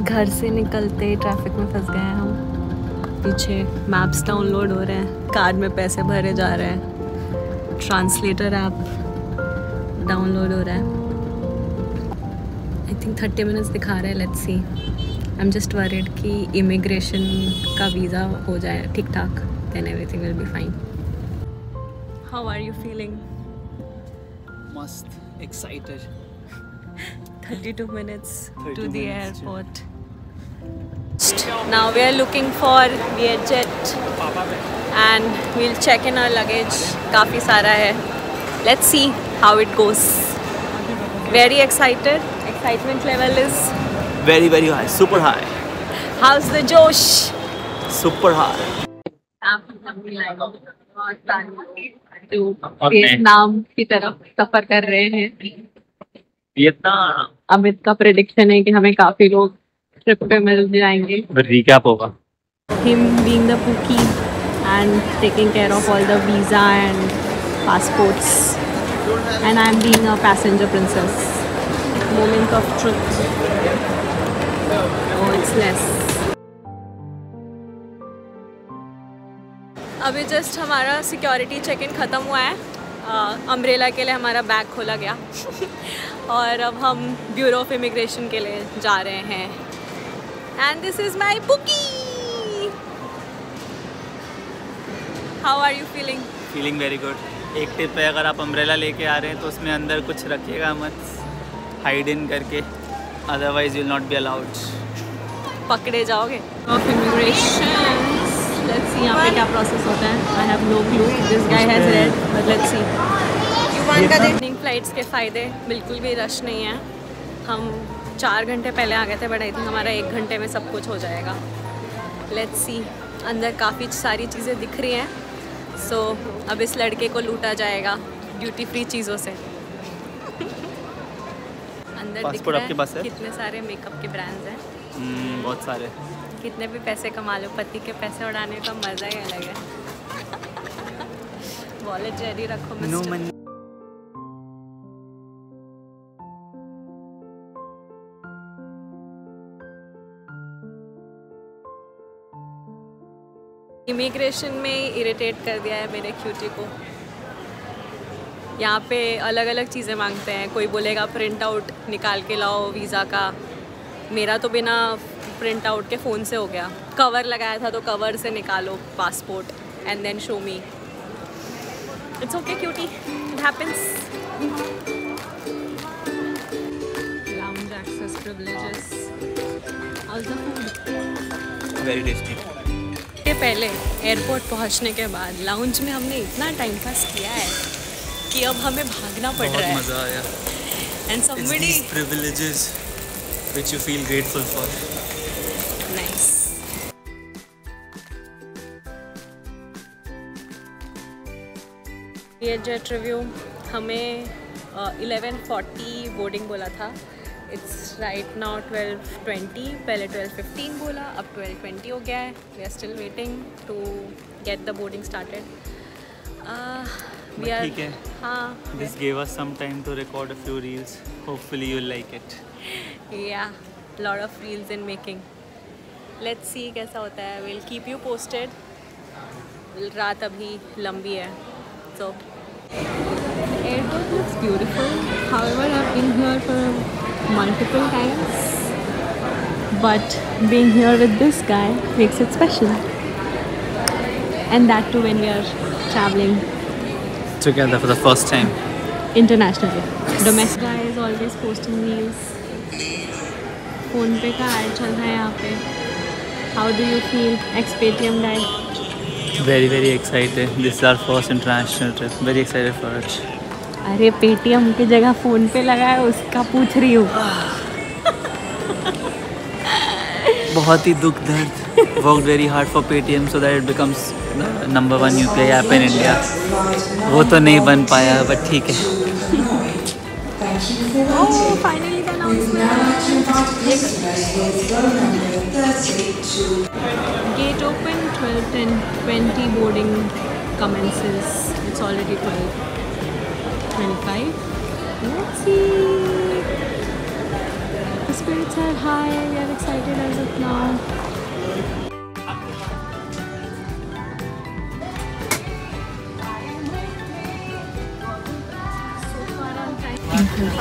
घर से निकलते ट्रैफिक में फंस गए हैं हम। पीछे मैप्स डाउनलोड हो रहे हैं, कार्ड में पैसे भरे जा रहे हैं, ट्रांसलेटर ऐप डाउनलोड हो रहा है। आई थिंक 30 मिनट्स दिखा रहा है। Let's see. I am just worried कि इमिग्रेशन का वीज़ा हो जाए ठीक ठाक, then everything will be fine. How are you feeling? मस्त, excited. 32 minutes to the airport. Now we are looking for Vietjet and we'll check in our luggage. काफ़ी सारा है. Let's see how it goes. Very excited. Excitement level is Very high, super high. How's the Josh? Super high. Vietnam की तरफ सफर कर रहे हैं। Vietnam. Amit का prediction है कि हमें काफी लोग ट्रिप पे मिल जाएंगे। रिकैप होगा। Him being the bookie and taking care of all the visa and passports, and I'm being a passenger princess. Moment of truth. Oh, it's less. अभी जस्ट हमारा सिक्योरिटी चेक इन ख़त्म हुआ है। Umbrella के लिए हमारा bag खोला गया और अब हम ब्यूरो ऑफ इमिग्रेशन के लिए जा रहे हैं। And this is my bookie. How are you feeling? Feeling very good. एक टिप है, अगर आप अम्ब्रेला लेके आ रहे हैं तो उसमें अंदर कुछ रखिएगा मत, हाइड इन करके, otherwise will not be allowed. पकड़े जाओगे। Of immigration. लेट्स सी यहाँ पे क्या प्रोसेस होता है। I have no clue. This guy has read, but let's see. Evening flights के फ़ायदे, बिल्कुल भी रश नहीं है। हम 4 घंटे पहले आ गए थे, बट आई थिंक हमारा 1 घंटे में सब कुछ हो जाएगा। Let's see. अंदर काफ़ी सारी चीज़ें दिख रही हैं। सो अब इस लड़के को लूटा जाएगा ड्यूटी फ्री चीज़ों से। अंदर दिख रहा है कितने सारे मेकअप के ब्रांड्स हैं। बहुत सारे। कितने भी पैसे कमा लो, पति के पैसे उड़ाने का मज़ा ही अलग है। वॉलेट रेडी रखो मिस्टर। इमिग्रेशन में इरिटेट कर दिया है मेरे क्यूटी को। यहाँ पे अलग अलग चीज़ें मांगते हैं। कोई बोलेगा प्रिंट आउट निकाल के लाओ वीज़ा का। मेरा तो बिना प्रिंट आउट के फ़ोन से हो गया। कवर लगाया था तो कवर से निकालो passport and then show me. It's okay cutie, it happens. Lounge access privileges. How's the food? Very tasty. ये पहले एयरपोर्ट पहुंचने के बाद लाउंज में हमने इतना टाइम पास किया है कि अब हमें भागना पड़ रहा है। मज़ा आया। And somebody privileges which you feel grateful for. Nice. ये जेट रिव्यू हमें 11:40 बोर्डिंग बोला था। It's right now 12:20। पहले 12:15 बोला, अब 12:20 हो गया है। We are still waiting to get the boarding started. ठीक है। हाँ। This gave us some time to record a few reels. Hopefully you'll like it. Yeah, lot of reels in making. Let's see कैसा होता है। We'll keep you posted. रात अभी लंबी है, so airport looks beautiful. However, I've been here for multiple times, but being here with this guy makes it special. And that too when we are traveling Together for the first time. internationally. Domestic guy is always posting reels. Phone पे का add चल रहा है यहाँ पे। How do you feel, ex-Paytm guy? Very excited. This is our first international trip. Very excited for it. अरे Paytm की जगह फ़ोन पे लगा है, उसका पूछ रही हूँ। बहुत ही दुख दर्द। Worked very hard for Paytm so that it becomes the number 1 UPI app in India. वो तो नहीं बन पाया, but ठीक है। Oh, finally the announcement. Gate open 12:10, 20 boarding commences. It's already 12:25. Let's see. This spirits are high. We are excited as of now.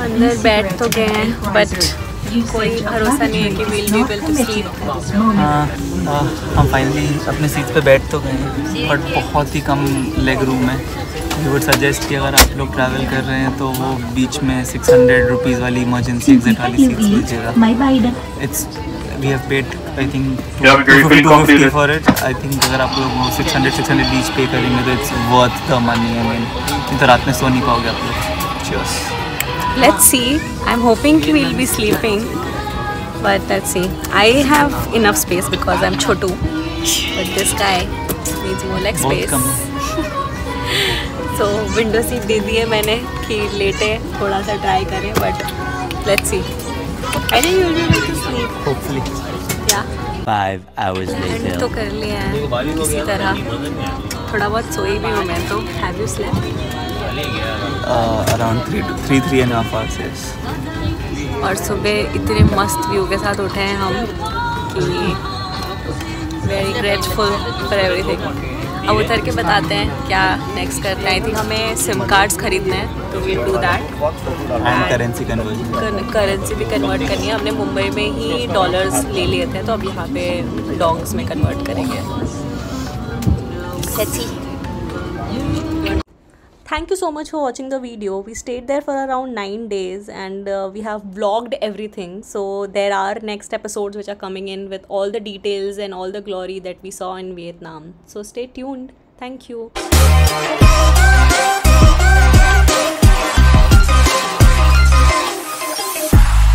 अंदर बैठ तो गए हैं बट कोई भरोसा नहीं है कि we'll be able to sleep. हम फाइनली अपने सीट पे बैठ तो गए हैं बट बहुत ही कम लेग रूम है. वी वुड सजेस्ट कि अगर आप लोग ट्रैवल कर रहे हैं तो वो बीच में 600 रुपीज़ वाली इमरजेंसी एग्जिट वाली सीट्स लीजिएगा. It's we have paid I think 250 for it. I think अगर आप लोग वो 600 बीच पे करेंगे तो it's worth the money. I mean नहीं तो रात में सो नहीं पाओगे आप लोग. Cheers. Let's see. I'm hoping we'll be sleeping, but let's see. I have enough space because I'm chotu, but this guy needs more leg space. So window seat दे दी है मैंने कि लेटे थोड़ा सा ट्राई करें, but let's see. I think you'll be able to sleep. Hopefully. Yeah. 5 hours later. तो कर लिया है किसी तरह. थोड़ा बहुत सोई भी हूँ मैं तो. Have you slept? Around 3.5 hours. Yes. और सुबह इतने मस्त व्यू के साथ उठे हैं हम कि वेरी ग्रेटफुल फॉर एवरीथिंग. अब उतर के बताते हैं क्या नेक्स्ट करते हैं. आई थिंक हमें सिम कार्ड्स खरीदने हैं तो we'll do that. And currency conversion. Currency भी कन्वर्ट करनी है. हमने मुंबई में ही डॉलर्स ले लिए थे तो अब यहाँ पे डोंग्स में कन्वर्ट करेंगे. Let's see. Thank you so much for watching the video. We stayed there for around 9 days and we have vlogged everything. So there are next episodes which are coming in with all the details and all the glory that we saw in Vietnam. So stay tuned. Thank you.